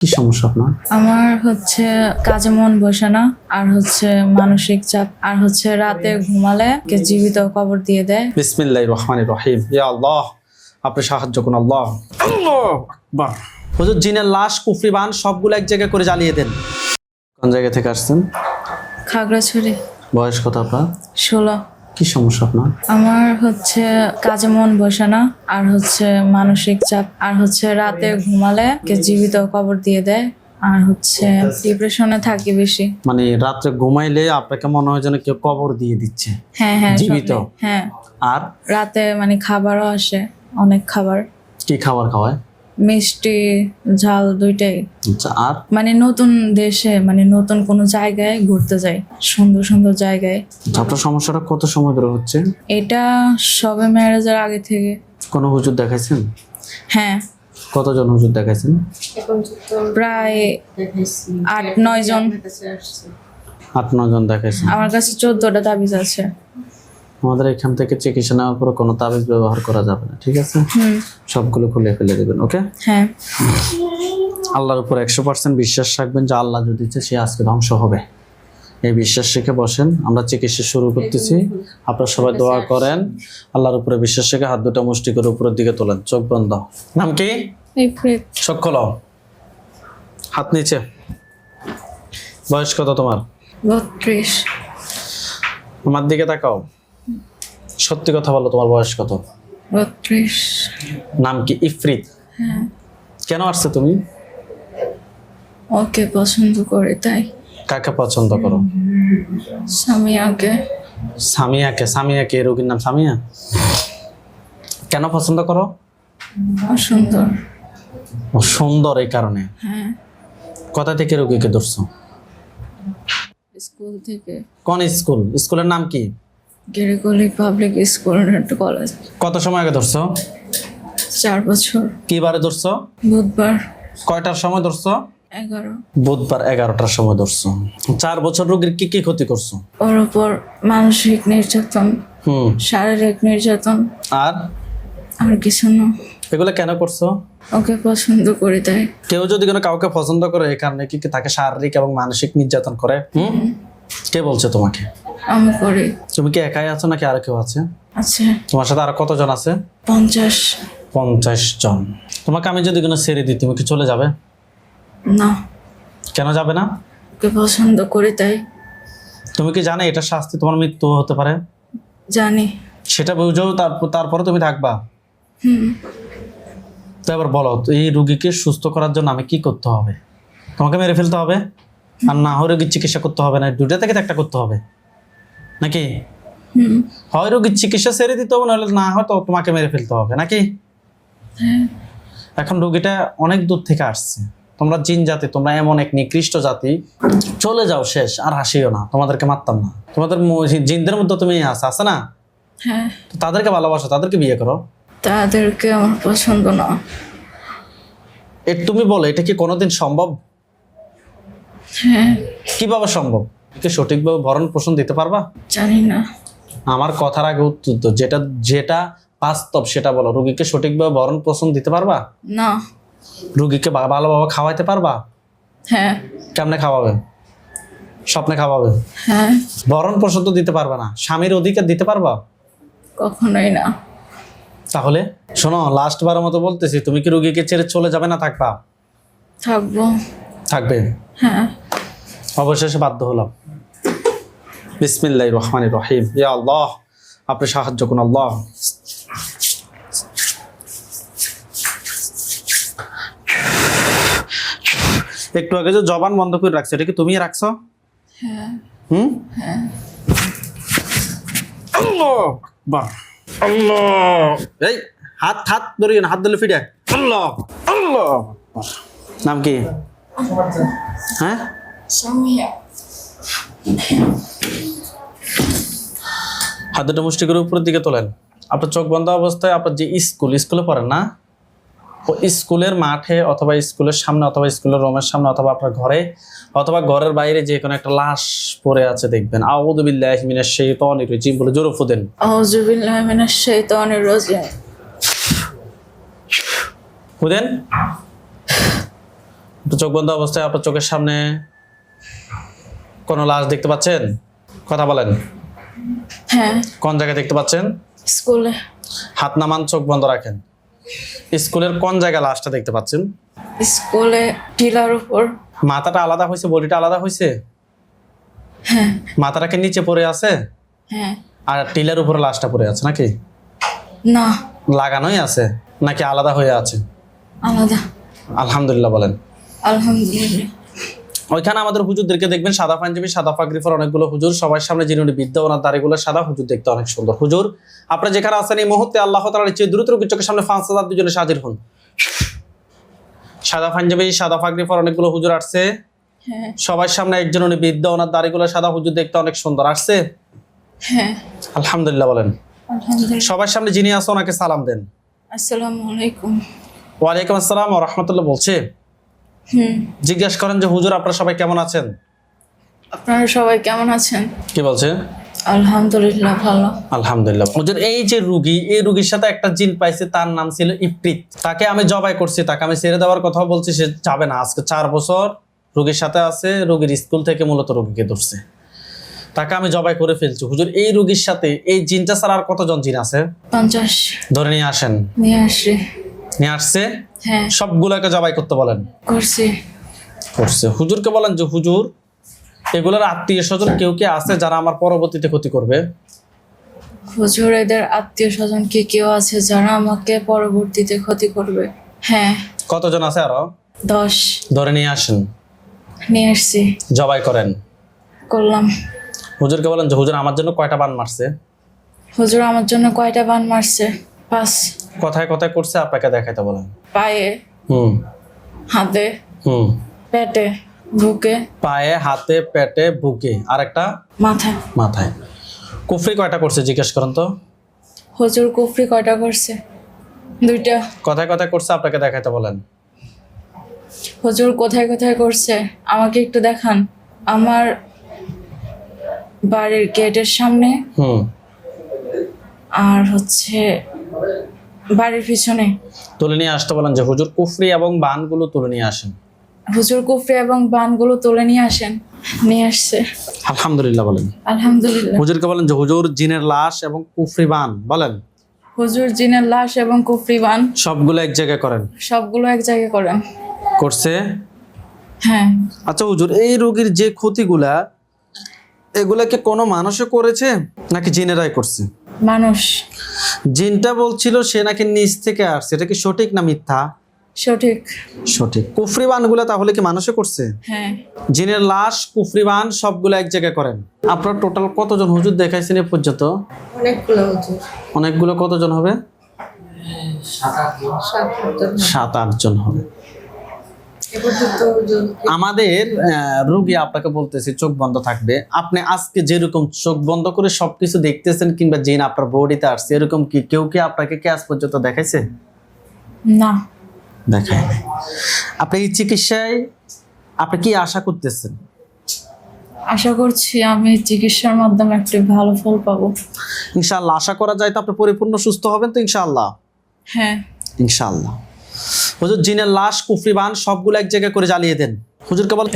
কি সমস্যা আপনার? আমার হচ্ছে কাজে মন বসে না, আর হচ্ছে মানসিক চাপ, আর হচ্ছে রাতে ঘুমালে কে জীবিত কবর দিয়ে দেয়। বিসমিল্লাহির রহমানির রহিম। ইয়া আল্লাহ, আপনি সাহায্য করুন আল্লাহ। আল্লাহু আকবার। হুজুর, জিনের লাশ, কুফরি বান সবগুলো এক জায়গায় করে জ্বালিয়ে দেন। কোন জায়গা থেকে আসছেন? খাগড়াছড়ি। বয়স কত আপনার? 16। কি সমস্যা আপনার? আমার হচ্ছে কাজে মন বসে না, আর হচ্ছে মানসিক চাপ, আর হচ্ছে রাতে ঘুমালে কে জীবিত কবর দিয়ে দেয়, আর হচ্ছে ডিপ্রেশনে থাকি বেশি। মানে রাত্রে ঘুমাইলে আপনাকে মনে হয় যেন কেউ কবর দিয়ে দিচ্ছে। হ্যাঁ হ্যাঁ, জীবিত? স্বপ্নে। হ্যাঁ, আর রাতে মানে খাবারও আসে, অনেক খাবার, কি খাবার খাওয়ায়? মিষ্টি ঝাল দুইটাই। আচ্ছা, আর মানে নতুন দেশে, মানে নতুন কোনো জায়গায় ঘুরতে যাই, সুন্দর সুন্দর জায়গায়। আপনার সমস্যাটা কত সময় ধরে হচ্ছে? এটা সবে ম্যারেজের আগে থেকে। কোনো হুজুর দেখাইছেন? হ্যাঁ, কতজন হুজুর দেখাইছেন? প্রায় 8-9 জন। 8-9 জন দেখাইছেন। আমার কাছে 14টা তাবিজ আছে। আমাদের এখান থেকে চিকিৎসা নেওয়ার পরে কোনো তাবিজ ব্যবহার করা যাবে না, ঠিক আছে? সবগুলো খুলে ফেলে দেবেন, ওকে? হ্যাঁ, আল্লাহর উপর 100% বিশ্বাস রাখবেন যে আল্লাহ যদি ইচ্ছে সে আজকে ধ্বংস হবে। এই বিশ্বাস রেখে বসেন, আমরা চিকিৎসা শুরু করতেছি। আপনারা সবাই দোয়া করেন। আল্লাহর উপরে বিশ্বাস রেখে হাত দুটো মুষ্টি করে উপরের দিকে তোলেন, চোখ বন্ধ। নাম কি? ইফরিত। চোখ খোলো, হাত নিচে। বয়স কত তোমার? 32। আমার দিকে তাকাও, সত্যি কথা বলো, তোমার বয়স কত? 32। নাম কি? ইফরিত। হ্যাঁ, কেন আসছে তুমি? ওকে পছন্দ করে তাই। কাকে পছন্দ করো? সামিয়াকে। সামিয়াকে? সামিয়াকে রোগীর নাম সামিয়া? কেন পছন্দ করো? সুন্দর। ও সুন্দর, এই কারণে। হ্যাঁ, কোথা থেকে রোগীকে ধরছো? স্কুল থেকে। কোন স্কুল? স্কুলের নাম কি? গেরিকলি পাবলিক স্কুল অ্যান্ড কলেজ। কত সময় আগে ধরছো? 4 বছর। কি বারে ধরছো? বুধবার। কয়টার সময় ধরছো? 11। বুধবার 11টার সময় ধরছো। 4 বছর রোগীর কি কি ক্ষতি করছো? ওর উপর মানসিক নির্যাতন, শারীরিক নির্যাতন, আর আর কিছু না। এগুলো কেন করছো? ওকে পছন্দ করে তাই। কেউ যদি কোনো কাউকে পছন্দ করে এই কারণে কি কি তাকে শারীরিক এবং মানসিক নির্যাতন করে? কে বলছে তোমাকে? আমি করি। তুমি কি একাই আছো নাকি আর কেউ আছে? আছে তোমার সাথে আর কতজন আছে? 50। 50 জন। তোমাকে আমি যদি কোনো ছেড়ে দিই তুমি কি চলে যাবে? না, কেন যাবে না? ওকে পছন্দ করে তাই। তুমি কি জানো এটা শাস্তি, তোমার মৃত্যু হতে পারে? জানি। সেটা বুঝেও তারপরে তুমি থাকবা? তো এবার বলো, এই রুগীকে সুস্থ করার জন্য আমি কি করতে হবে? তোমাকে মেরে ফেলতে হবে, আর না হয় রোগীর চিকিৎসা করতে হবে, না দুটা থেকে একটা করতে হবে নাকি? হয় রোগীর চিকিৎসা ছেড়ে দিতে হবে, নাহলে না হয় তো তোমাকে মেরে ফেলতে হবে নাকি? এখন রোগীটা অনেক দূর থেকে আসছে, তোমরা জিন জাতি, তোমরা এমন এক নিকৃষ্ট জাতি, চলে যাও, শেষ আর হাসিও না, তোমাদেরকে মারতাম না। তোমাদের জিনদের মধ্যে তুমি আছে না? হ্যাঁ, তো তাদেরকে ভালোবাসো, তাদেরকে বিয়ে করো। তাদেরকে আমার পছন্দ না। তুমি বলো, এটা কি কোনোদিন সম্ভব? হ্যাঁ, কিভাবে সম্ভব? কি সঠিকভাবে ভরণ পোষণ দিতে পারবা? জানি না। আমার কথার আগে উত্তর তো, যেটা যেটা বাস্তব সেটা বলো। রোগীকে সঠিকভাবে ভরণ পোষণ দিতে পারবা? না। রোগীকে ভালোভাবে খাওয়াইতে পারবা? হ্যাঁ। কেমনে খাওয়াবে? স্বপ্নে খাওয়াবে? হ্যাঁ। ভরণ পোষণ তো দিতে পারবে না। স্বামীর অধিকার দিতে পারবা? কখনোই না। তাহলে শোনো, লাস্ট বারের মতো বলতেছি, তুমি কি রোগীকে ছেড়ে চলে যাবে না থাকবা? থাকবো। থাকবে? হ্যাঁ। অবশেষে বাধ্য হলাম। বিসমিল্লাহির রহমানির রহিম। ইয়া আল্লাহ, আপনি সাহায্য করুন আল্লাহ। একটু আগে যে জবান বন্ধ করে রাখছো, এটা কি তুমি রাখছো? হ্যাঁ। হ্যাঁ। আল্লাহু আকবার। আল্লাহ, এই হাত হাত ধরিয়ে না, হাত দিলে ফিরে। আল্লাহ আল্লাহ আকবার। নাম কি? হ্যাঁ, সামিয়া। হাত দুটো মুষ্টি করে উপরের দিকে তোলেন। আপনার চোখ বন্ধ অবস্থায় আপনার যে স্কুলে পড়েন না, ও স্কুলের মাঠে অথবা স্কুলের সামনে অথবা স্কুলের রুমের সামনে অথবা আপনার ঘরে অথবা ঘরের বাইরে যে কোনো একটা লাশ পড়ে আছে দেখবেন, আউযু বিল্লাহি মিনাশ শাইতানির রাজিম বলে জোরে ফু দেন। আউযু বিল্লাহি মিনাশ শাইতানির রাজিম। ফু দেন। তো চোখ বন্ধ অবস্থায় আপনার চোখের সামনে কোনো লাশ দেখতে পাচ্ছেন? কথা বলেন। হ্যাঁ, কোন জায়গায় দেখতে পাচ্ছেন? স্কুলে। হাত নামান, চোখ বন্ধ রাখেন। স্কুলের কোন জায়গায় লাশটা দেখতে পাচ্ছেন? স্কুলে টিলার উপর। মাথাটা আলাদা হয়েছে, বডিটা আলাদা হয়েছে? হ্যাঁ। মাথাটাকে নিচে পড়ে আছে হ্যাঁ। আর টিলার উপরে লাশটা পড়ে আছে নাকি? না, লাগানোই আছে নাকি আলাদা হয়ে আছে? আলাদা। আলহামদুলিল্লাহ বলেন। আলহামদুলিল্লাহ। ওইখানে আমাদের হুজুরদেরকে দেখবেন, সাদা পাঞ্জাবি, সাদা পাগড়ি পরা অনেকগুলো হুজুর, সবার সামনে যিনি উনি বিদ্যা, ওনার দাড়িগুলো সাদা, হুজুর দেখতে অনেক সুন্দর। হুজুর আপনারা যেখানে আছেন এই মুহূর্তে আল্লাহ তাআলার চেয়ে দ্রুত রোগীর চোখের সামনে 5,000 দুজনে হাজির হন। সাদা পাঞ্জাবি, সাদা পাগড়ি পরা অনেকগুলো হুজুর আসছে, হ্যাঁ। সবার সামনে একজন উনি বিদ্যা, ওনার দাড়িগুলো সাদা, হুজুর দেখতে অনেক সুন্দর আসছে। হ্যাঁ। আলহামদুলিল্লাহ বলেন। আলহামদুলিল্লাহ। সবার সামনে যিনি আছে ওনাকে সালাম দেন। আসসালামু আলাইকুম। ওয়ালাইকুম আসসালাম ওয়া রাহমাতুল্লাহ বলছে। জিজ্ঞেস করেন যে হুজুর আপনারা সবাই কেমন আছেন? আপনারা সবাই কেমন আছেন? কি বলছে? আলহামদুলিল্লাহ, ভালো। আলহামদুলিল্লাহ। হুজুর এই যে রুগী, এই রুগীর সাথে একটা জিন পাইছে, তার নাম ছিল ইফরিত। তাকে আমি জবাই করছি, তাকে আমি ছেড়ে দেওয়ার কথা বলছি, সে যাবে না। আজকে 4 বছর রুগীর সাথে আছে, রুগীর স্কুল থেকে মূলত রুগীকে ধরছে, তাকে আমি জবাই করে ফেলছি। হুজুর এই রুগীর সাথে এই জিনটা ছাড়া আর কতজন জিন আছে? 50 ধরে নিয়ে আসেন। নিয়ে আসি। নিয়ে আসছে, হ্যাঁ, সবগুলোকে জবাই করতে বলেন। করছি। করছে। হুজুরকে বলেন যে হুজুর এগুলোর আত্মীয় স্বজন কেউ কে আছে যারা আমার পরবর্তীতে ক্ষতি করবে? হুজুর এদের আত্মীয় স্বজন কি কেউ আছে যারা আমাকে পরবর্তীতে ক্ষতি করবে? হ্যাঁ। কতজন আছে আরো? 10 ধরে নিয়ে আসেন, নিয়ে আসছি। জবাই করেন। করলাম। হুজুরকে বলেন যে হুজুর আমার জন্য কয়টা বান মারছে? হুজুর আমার জন্য কয়টা বান মারছে? 5। কথায় কথায় করছে, আপনাকে দেখাইতে বলেন। পায়ে, হুম হাতে, হুম পেটে, বুকে, পায়ে, হাতে, পেটে, বুকে, আর একটা মাথায়। মাথায়। কুফরি কয়টা করছে জিজ্ঞেস করেন তো? হুজুর কুফরি কয়টা করছে? 2টা। কথায় কথায় করছে, আপনাকে দেখাইতে বলেন। হুজুর কোথায় কোথায় করছে আমাকে একটু দেখান। আমার বাড়ির গেটের সামনে, হুম আর হচ্ছে বাড়ির পিছনে। তুলে নিয়ে আসতে বলেন যে হুজুর কুফরি এবং বানগুলো তুলে নিয়ে আসেন। হুজুর কুফরি এবং বানগুলো তুলে নিয়ে আসেন। নিয়ে আসছে। আলহামদুলিল্লাহ বলেন। আলহামদুলিল্লাহ। হুজুরকে বলেন যে হুজুর জিনের লাশ এবং কুফরি বান বলেন হুজুর জিনের লাশ এবং কুফরি বান সবগুলো এক জায়গায় করেন। সবগুলো এক জায়গায় করেন। করছে। হ্যাঁ। আচ্ছা হুজুর এই রোগীর যে ক্ষতিগুলা, এগুলাকে কোনো মানুষে করেছে নাকি জিনেরাই করছে? মানুষ। জিনটা বলছিল সে নাকি নিচ থেকে আসছে, এটা কি সঠিক না মিথ্যা? সঠিক। সঠিক। কুফরি বানগুলা তাহলে কি মানুষে করছে? হ্যাঁ। জিনের লাশ, কুফরি বান সবগুলো এক জায়গায় করেন। আপনার টোটাল কতজন হুজুর দেখাইছেন এ পর্যন্ত? অনেকগুলো হুজুর। অনেকগুলো। কতজন হবে? 7-8 জন হবে। আমাদের রোগী আপনাকে বলতেছি চোখ বন্ধ থাকবে। আপনি আজকে যেরকম চোখ বন্ধ করে সবকিছু দেখতেছেন কিংবা জিন আপনার বডিতে আসছে, এরকম কি কেউ কি আপনাকে কি আজ পর্যন্ত দেখাইছে? না, দেখায় নাই। আপনি এই চিকিৎসায় আপনি কি আশা করতেছেন? আশা করছি আমি চিকিৎসার মাধ্যমে একটি ভালো ফল পাবো। ইনশাআল্লাহ আশা করা যায় তো আপনি পরিপূর্ণ সুস্থ হবেন তো ইনশাআল্লাহ? হ্যাঁ, ইনশাআল্লাহ। হুজুর জিনের লাশ, কুফরি বান সবগুলো এক জায়গায় করে জ্বালিয়ে দেন। হুজুরকে বলেন।